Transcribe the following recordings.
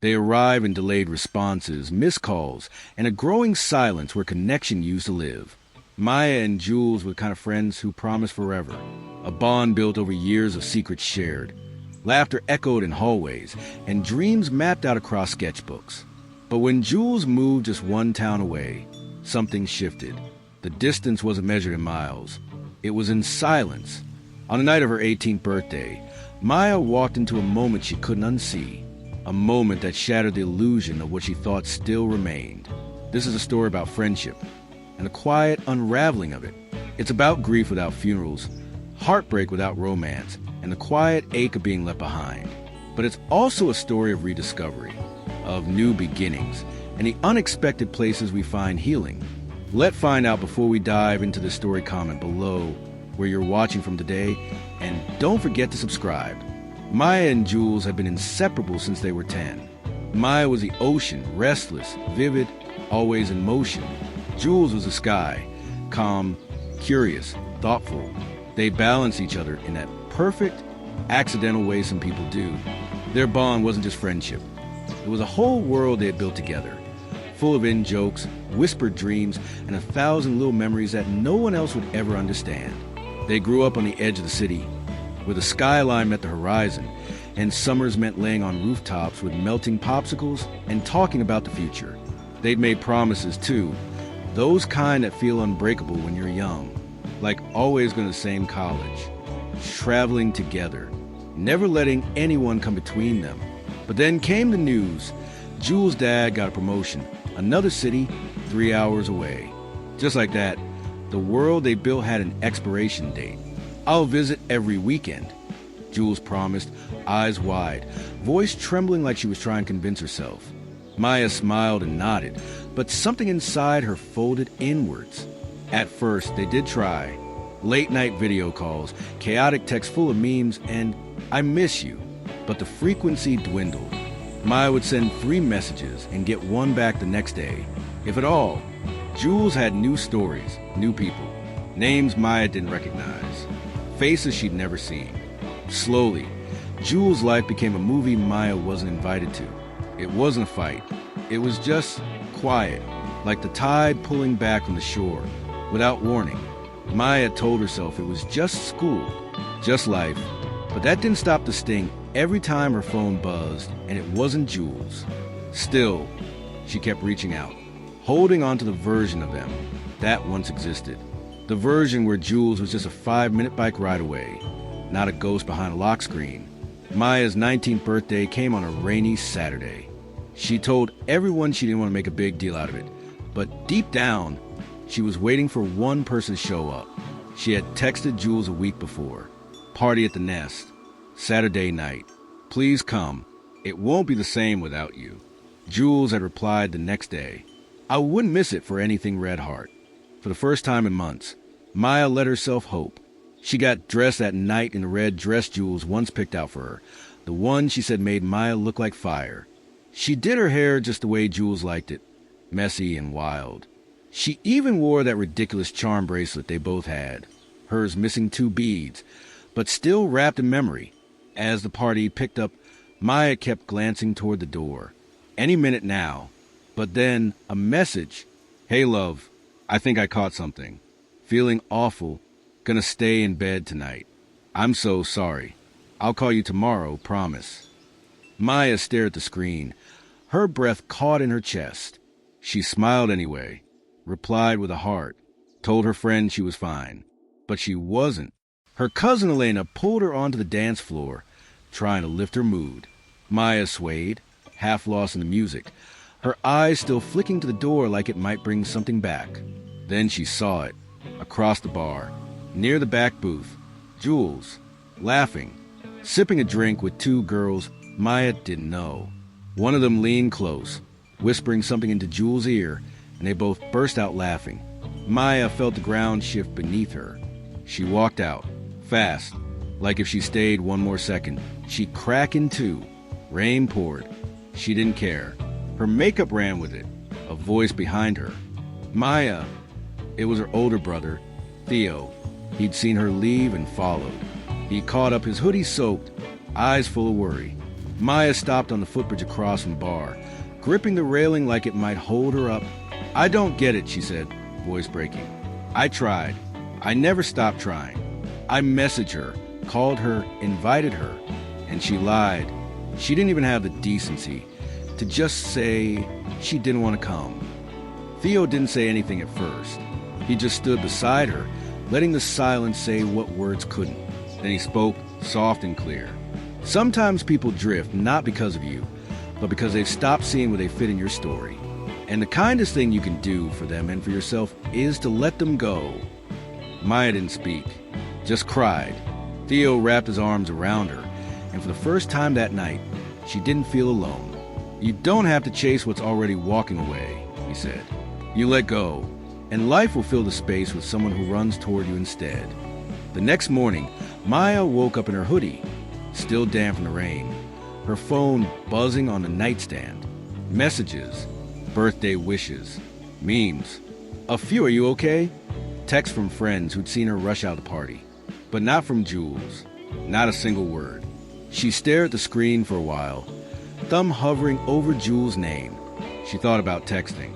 They arrive in delayed responses, missed calls, and a growing silence where connection used to live. Maya and Jules were the kind of friends who promised forever, a bond built over years of secrets shared. Laughter echoed in hallways, and dreams mapped out across sketchbooks. But when Jules moved just one town away, something shifted. The distance wasn't measured in miles. It was in silence. On the night of her 18th birthday, Maya walked into a moment she couldn't unsee, a moment that shattered the illusion of what she thought still remained. This is a story about friendship, and the quiet unraveling of it. It's about grief without funerals, heartbreak without romance, and the quiet ache of being left behind. But it's also a story of rediscovery, of new beginnings, and the unexpected places we find healing. Let's find out before we dive into the story. Comment below where you're watching from today, and don't forget to subscribe. Maya and Jules have been inseparable since they were 10. Maya was the ocean, restless, vivid, always in motion. Jules was the sky, calm, curious, thoughtful. They balanced each other in that perfect, accidental way some people do. Their bond wasn't just friendship. It was a whole world they had built together, full of in-jokes, whispered dreams, and 1,000 little memories that no one else would ever understand. They grew up on the edge of the city, where the skyline met the horizon, and summers meant laying on rooftops with melting popsicles and talking about the future. They'd made promises, too, those kind that feel unbreakable when you're young, like always going to the same college, traveling together, never letting anyone come between them. But then came the news. Jules' dad got a promotion, another city, 3 hours away. Just like that, the world they built had an expiration date. I'll visit every weekend, Jules promised, eyes wide, voice trembling like she was trying to convince herself. Maya smiled and nodded, but something inside her folded inwards. At first, they did try. Late-night video calls, chaotic texts full of memes, and "I miss you." But the frequency dwindled. Maya would send 3 messages and get one back the next day, if at all. Jules had new stories, new people, names Maya didn't recognize, faces she'd never seen. Slowly, Jules' life became a movie Maya wasn't invited to. It wasn't a fight. It was just quiet, like the tide pulling back from the shore. Without warning, Maya told herself it was just school, just life. But that didn't stop the sting every time her phone buzzed, and it wasn't Jules. Still, she kept reaching out, holding on to the version of them that once existed. The version where Jules was just a 5-minute bike ride away, not a ghost behind a lock screen. Maya's 19th birthday came on a rainy Saturday. She told everyone she didn't want to make a big deal out of it, but deep down, she was waiting for one person to show up. She had texted Jules a week before. Party at the Nest, Saturday night. Please come. It won't be the same without you. Jules had replied the next day. I wouldn't miss it for anything Red Heart. For the first time in months, Maya let herself hope. She got dressed that night in the red dress Jules once picked out for her, the one she said made Maya look like fire. She did her hair just the way Jules liked it, messy and wild. She even wore that ridiculous charm bracelet they both had, hers missing 2 beads, but still wrapped in memory. As the party picked up, Maya kept glancing toward the door. Any minute now. But then a message. Hey love, I think I caught something. Feeling awful. Gonna stay in bed tonight. I'm so sorry. I'll call you tomorrow, promise. Maya stared at the screen, her breath caught in her chest. She smiled anyway, replied with a heart, told her friend she was fine. But she wasn't. Her cousin Elena pulled her onto the dance floor, trying to lift her mood. Maya swayed, half lost in the music, her eyes still flicking to the door like it might bring something back. Then she saw it, across the bar, near the back booth, Jules, laughing, sipping a drink with 2 girls Maya didn't know. One of them leaned close, whispering something into Jules' ear, and they both burst out laughing. Maya felt the ground shift beneath her. She walked out, fast, like if she stayed one more second, she'd crack in 2. Rain poured. She didn't care. Her makeup ran with it, a voice behind her. Maya. It was her older brother, Theo. He'd seen her leave and followed. He caught up, his hoodie soaked, eyes full of worry. Maya stopped on the footbridge across from the bar, gripping the railing like it might hold her up. "I don't get it," she said, voice breaking. "I tried. I never stopped trying. I messaged her, called her, invited her, and she lied. She didn't even have the decency to just say she didn't want to come." Theo didn't say anything at first. He just stood beside her, letting the silence say what words couldn't. Then he spoke, soft and clear. "Sometimes people drift not because of you, but because they've stopped seeing where they fit in your story. And the kindest thing you can do for them and for yourself is to let them go." Maya didn't speak, just cried. Theo wrapped his arms around her, and for the first time that night, she didn't feel alone. "You don't have to chase what's already walking away," he said. "You let go, and life will fill the space with someone who runs toward you instead." The next morning, Maya woke up in her hoodie, still damp from the rain, her phone buzzing on the nightstand. Messages, birthday wishes, memes. A few, "Are you okay?" Texts from friends who'd seen her rush out the party. But not from Jules. Not a single word. She stared at the screen for a while, thumb hovering over Jules' name. She thought about texting.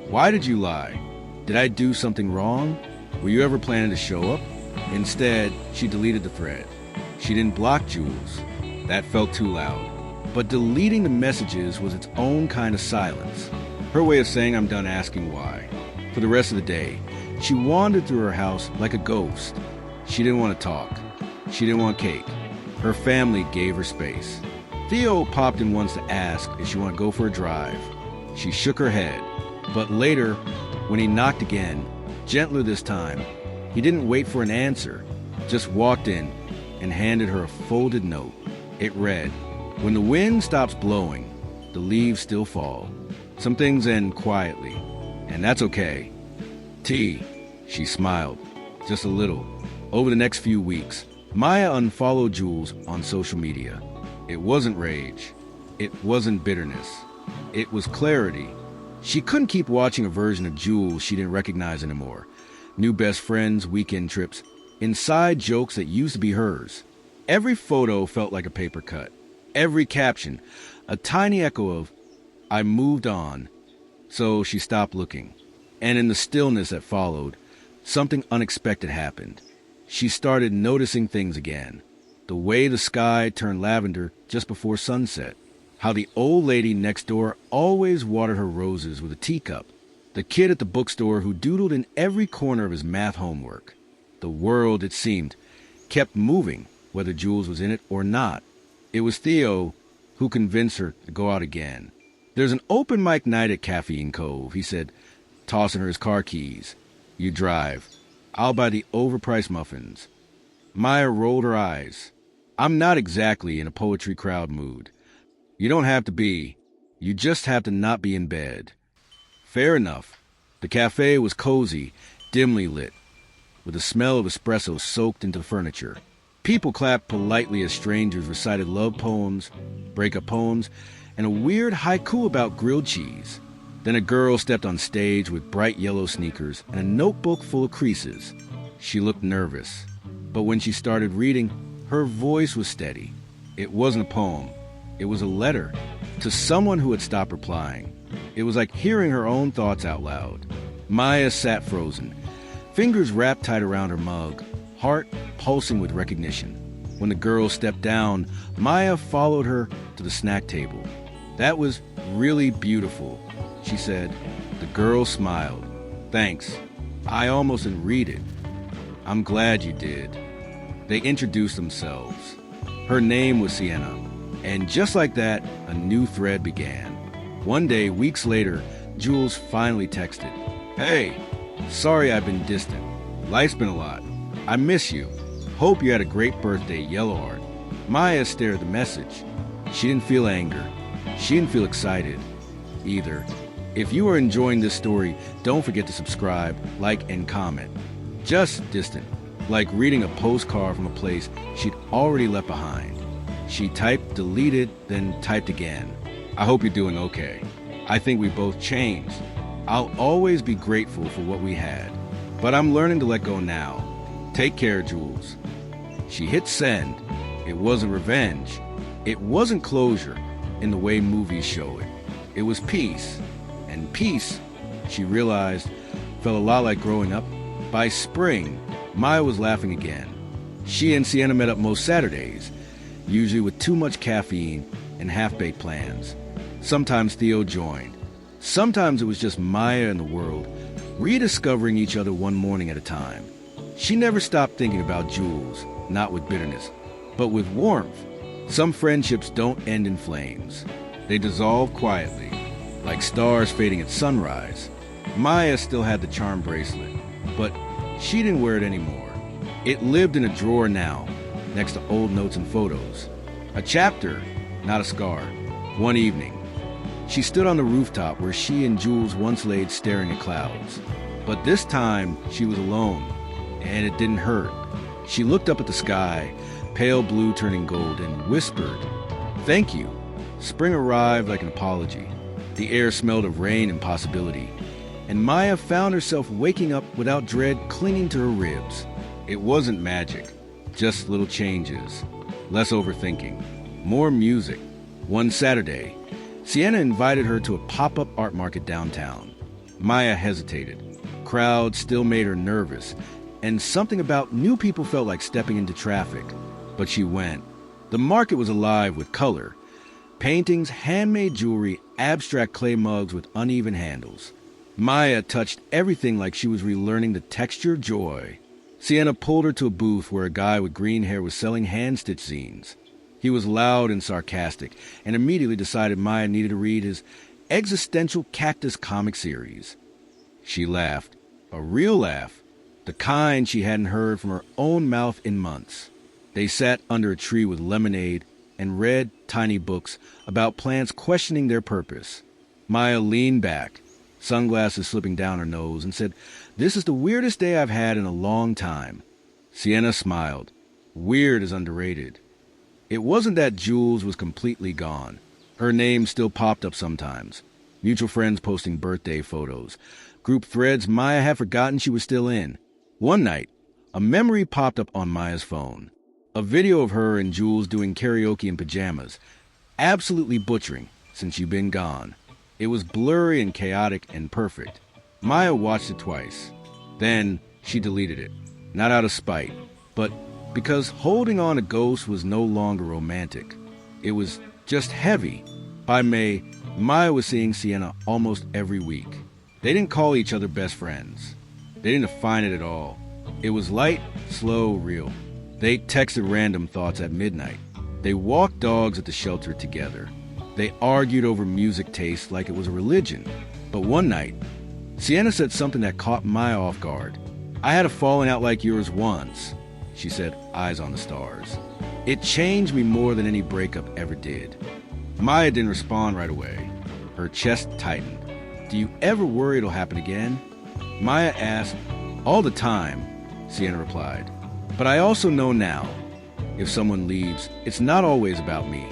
"Why did you lie? Did I do something wrong? Were you ever planning to show up?" Instead, she deleted the thread. She didn't block Jules. That felt too loud. But deleting the messages was its own kind of silence. Her way of saying, "I'm done asking why." For the rest of the day, she wandered through her house like a ghost. She didn't want to talk. She didn't want cake. Her family gave her space. Theo popped in once to ask if she wanted to go for a drive. She shook her head. But later, when he knocked again, gentler this time, he didn't wait for an answer, just walked in and handed her a folded note. It read, "When the wind stops blowing, the leaves still fall. Some things end quietly, and that's okay. T." She smiled, just a little. Over the next few weeks, Maya unfollowed Jules on social media. It wasn't rage. It wasn't bitterness. It was clarity. She couldn't keep watching a version of Jules she didn't recognize anymore. New best friends, weekend trips, inside jokes that used to be hers. Every photo felt like a paper cut. Every caption, a tiny echo of, "I moved on." So she stopped looking. And in the stillness that followed, something unexpected happened. She started noticing things again. The way the sky turned lavender just before sunset. How the old lady next door always watered her roses with a teacup. The kid at the bookstore who doodled in every corner of his math homework. The world, it seemed, kept moving, whether Jules was in it or not. It was Theo who convinced her to go out again. "There's an open mic night at Caffeine Cove," he said, tossing her his car keys. "You drive. I'll buy the overpriced muffins." Maya rolled her eyes. "I'm not exactly in a poetry crowd mood." "You don't have to be. You just have to not be in bed." Fair enough. The cafe was cozy, dimly lit, with the smell of espresso soaked into the furniture. People clapped politely as strangers recited love poems, breakup poems, and a weird haiku about grilled cheese. Then a girl stepped on stage with bright yellow sneakers and a notebook full of creases. She looked nervous, but when she started reading, her voice was steady. It wasn't a poem. It was a letter to someone who had stopped replying. It was like hearing her own thoughts out loud. Maya sat frozen, fingers wrapped tight around her mug, heart pulsing with recognition. When the girl stepped down, Maya followed her to the snack table. "That was really beautiful," she said. The girl smiled. "Thanks. I almost didn't read it." "I'm glad you did." They introduced themselves. Her name was Sienna. And just like that, a new thread began. One day, weeks later, Jules finally texted, "Hey, sorry I've been distant. Life's been a lot. I miss you. Hope you had a great birthday, Yellow Heart." Maya stared at the message. She didn't feel anger. She didn't feel excited either. If you are enjoying this story, don't forget to subscribe, like, and comment. Just distant, like reading a postcard from a place she'd already left behind. She typed, deleted, then typed again. I hope you're doing okay. I think we both changed. I'll always be grateful for what we had, but I'm learning to let go now. Take care, Jules. She hit send. It wasn't revenge. It wasn't closure in the way movies show it. It was peace. And peace, she realized, felt a lot like growing up. By spring, Maya was laughing again. She and Sienna met up most Saturdays, usually with too much caffeine and half-baked plans. Sometimes Theo joined. Sometimes it was just Maya and the world, rediscovering each other one morning at a time. She never stopped thinking about Jules, not with bitterness, but with warmth. Some friendships don't end in flames. They dissolve quietly, like stars fading at sunrise. Maya still had the charm bracelet, but she didn't wear it anymore. It lived in a drawer now, next to old notes and photos. A chapter, not a scar. One evening, she stood on the rooftop where she and Jules once laid staring at clouds. But this time, she was alone, and it didn't hurt. She looked up at the sky, pale blue turning gold, and whispered, "Thank you." Spring arrived like an apology. The air smelled of rain and possibility, and Maya found herself waking up without dread clinging to her ribs. It wasn't magic, just little changes, less overthinking, more music. One Saturday, Sienna invited her to a pop-up art market downtown. Maya hesitated. Crowds still made her nervous, and something about new people felt like stepping into traffic. But she went. The market was alive with color. Paintings, handmade jewelry, abstract clay mugs with uneven handles. Maya touched everything like she was relearning the texture of joy. Sienna pulled her to a booth where a guy with green hair was selling hand-stitched zines. He was loud and sarcastic, and immediately decided Maya needed to read his existential cactus comic series. She laughed, a real laugh, the kind she hadn't heard from her own mouth in months. They sat under a tree with lemonade and read tiny books about plants questioning their purpose. Maya leaned back, sunglasses slipping down her nose, and said, "This is the weirdest day I've had in a long time." Sienna smiled. Weird is underrated. It wasn't that Jules was completely gone. Her name still popped up sometimes. Mutual friends posting birthday photos. Group threads Maya had forgotten she was still in. One night, a memory popped up on Maya's phone. A video of her and Jules doing karaoke in pajamas. Absolutely butchering since you've been gone. It was blurry and chaotic and perfect. Maya watched it twice. Then she deleted it. Not out of spite, but because holding on to ghosts was no longer romantic. It was just heavy. By May, Maya was seeing Sienna almost every week. They didn't call each other best friends. They didn't define it at all. It was light, slow, real. They texted random thoughts at midnight. They walked dogs at the shelter together. They argued over music taste like it was a religion. But one night, Sienna said something that caught Maya off guard. "I had a falling out like yours once," she said, eyes on the stars. "It changed me more than any breakup ever did." Maya didn't respond right away. Her chest tightened. "Do you ever worry it'll happen again?" Maya asked. "All the time," Sienna replied. "But I also know now, if someone leaves, it's not always about me.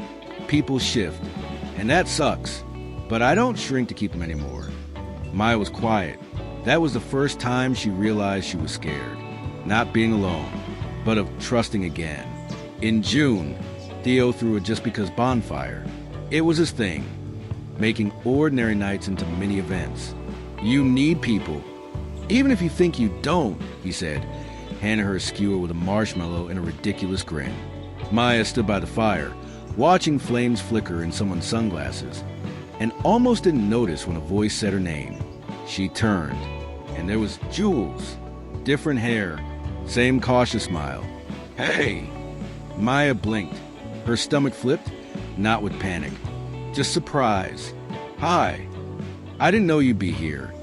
People shift, and that sucks. But I don't shrink to keep them anymore." Maya was quiet. That was the first time she realized she was scared. Not being alone, but of trusting again. In June, Theo threw a Just Because bonfire. It was his thing, making ordinary nights into mini events. "You need people, even if you think you don't," he said, handing her a skewer with a marshmallow and a ridiculous grin. Maya stood by the fire, watching flames flicker in someone's sunglasses, and almost didn't notice when a voice said her name. She turned, and there was Jules. Different hair, same cautious smile. "Hey!" Maya blinked. Her stomach flipped, not with panic, just surprise. "Hi. I didn't know you'd be here."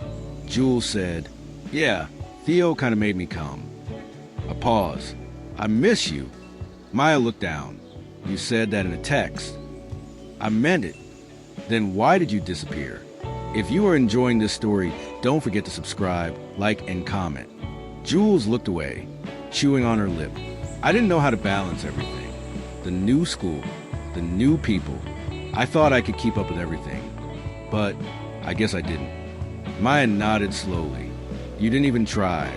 Jules said, "Yeah, Theo kind of made me come." A pause. "I miss you." Maya looked down. "You said that in a text." "I meant it." "Then why did you disappear?" If you are enjoying this story, don't forget to subscribe, like, and comment. Jules looked away, chewing on her lip. I didn't know how to balance everything. The new school, the new people. I thought I could keep up with everything, but I guess I didn't. Maya nodded slowly. "You didn't even try."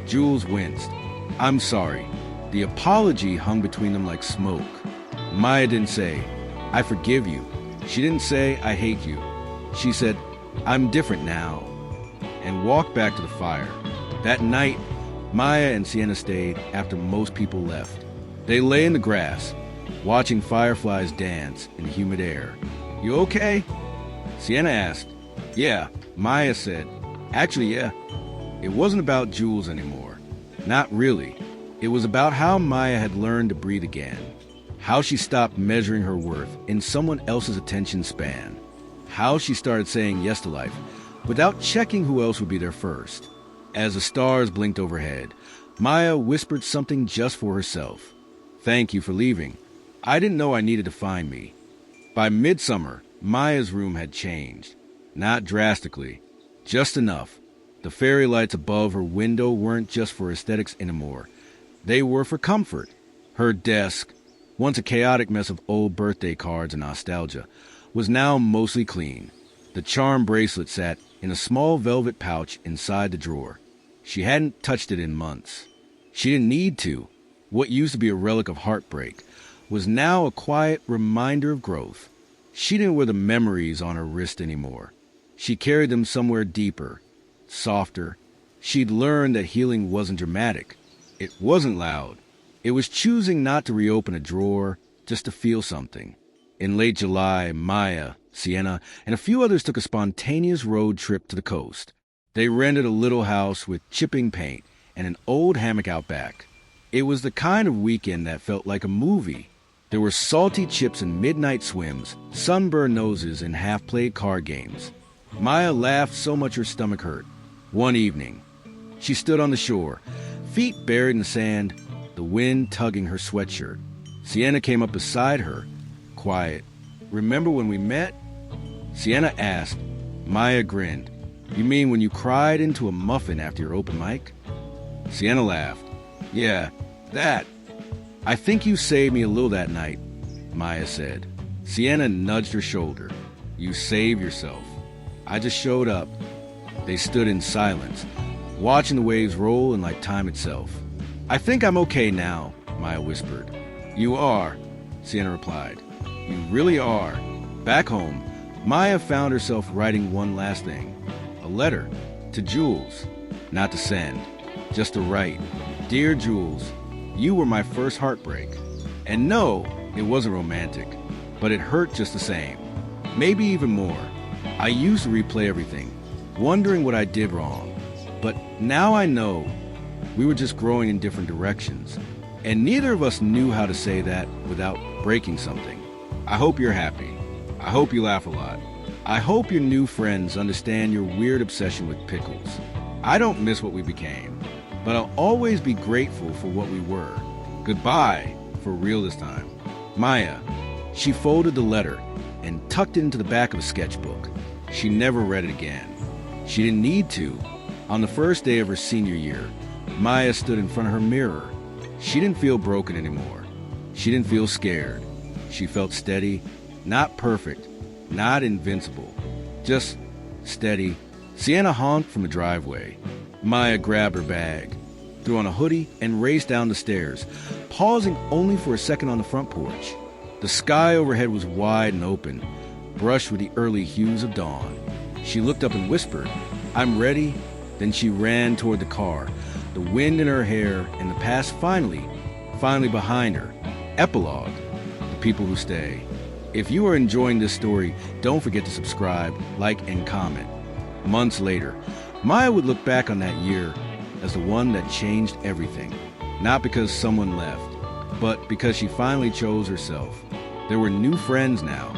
Jules winced. "I'm sorry." The apology hung between them like smoke. Maya didn't say, "I forgive you." She didn't say, "I hate you." She said, "I'm different now," and walked back to the fire. That night, Maya and Sienna stayed after most people left. They lay in the grass, watching fireflies dance in the humid air. "You okay?" Sienna asked. "Yeah," Maya said. "Actually, yeah." It wasn't about Jules anymore. Not really. It was about how Maya had learned to breathe again. How she stopped measuring her worth in someone else's attention span. How she started saying yes to life without checking who else would be there first. As the stars blinked overhead, Maya whispered something just for herself. "Thank you for leaving. I didn't know I needed to find me." By midsummer, Maya's room had changed. Not drastically, just enough. The fairy lights above her window weren't just for aesthetics anymore. They were for comfort. Her desk, once a chaotic mess of old birthday cards and nostalgia, was now mostly clean. The charm bracelet sat in a small velvet pouch inside the drawer. She hadn't touched it in months. She didn't need to. What used to be a relic of heartbreak was now a quiet reminder of growth. She didn't wear the memories on her wrist anymore. She carried them somewhere deeper, softer. She'd learned that healing wasn't dramatic. It wasn't loud. It was choosing not to reopen a drawer just to feel something. In late July, Maya, Sienna, and a few others took a spontaneous road trip to the coast. They rented a little house with chipping paint and an old hammock out back. It was the kind of weekend that felt like a movie. There were salty chips and midnight swims, sunburned noses, and half-played card games. Maya laughed so much her stomach hurt. One evening, she stood on the shore, feet buried in the sand, the wind tugging her sweatshirt. Sienna came up beside her, quiet. "Remember when we met?" Sienna asked. Maya grinned. "You mean when you cried into a muffin after your open mic?" Sienna laughed. "Yeah, that. I think you saved me a little that night," Maya said. Sienna nudged her shoulder. "You saved yourself. I just showed up." They stood in silence, watching the waves roll in like time itself. "I think I'm okay now," Maya whispered. "You are," Sienna replied. "You really are." Back home, Maya found herself writing one last thing. A letter to Jules. Not to send, just to write. "Dear Jules, you were my first heartbreak." And no, it wasn't romantic, but it hurt just the same. Maybe even more. I used to replay everything, wondering what I did wrong. But now I know we were just growing in different directions. And neither of us knew how to say that without breaking something. I hope you're happy. I hope you laugh a lot. I hope your new friends understand your weird obsession with pickles. I don't miss what we became, but I'll always be grateful for what we were. Goodbye, for real this time. Maya. She folded the letter and tucked it into the back of a sketchbook. She never read it again. She didn't need to. On the first day of her senior year, Maya stood in front of her mirror. She didn't feel broken anymore. She didn't feel scared. She felt steady, not perfect, not invincible, just steady. Sienna honked from the driveway. Maya grabbed her bag, threw on a hoodie, and raced down the stairs, pausing only for a second on the front porch. The sky overhead was wide and open, brushed with the early hues of dawn. She looked up and whispered, "I'm ready." Then she ran toward the car, the wind in her hair, and the past finally behind her. Epilogue. The people who stay. If you are enjoying this story, don't forget to subscribe, like, and comment. Months later, Maya would look back on that year as the one that changed everything. Not because someone left, but because she finally chose herself. There were new friends now.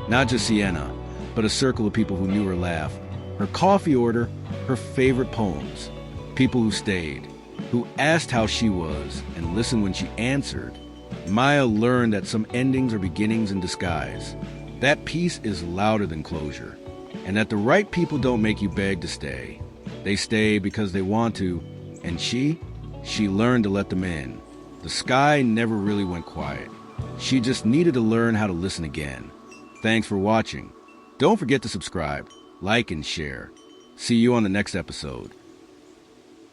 Not just Sienna, but a circle of people who knew her laugh, her coffee order, her favorite poems. People who stayed, who asked how she was and listened when she answered. Maya learned that some endings are beginnings in disguise. That peace is louder than closure. And that the right people don't make you beg to stay. They stay because they want to. And she learned to let them in. The sky never really went quiet. She just needed to learn how to listen again. Thanks for watching. Don't forget to subscribe, like, and share. See you on the next episode.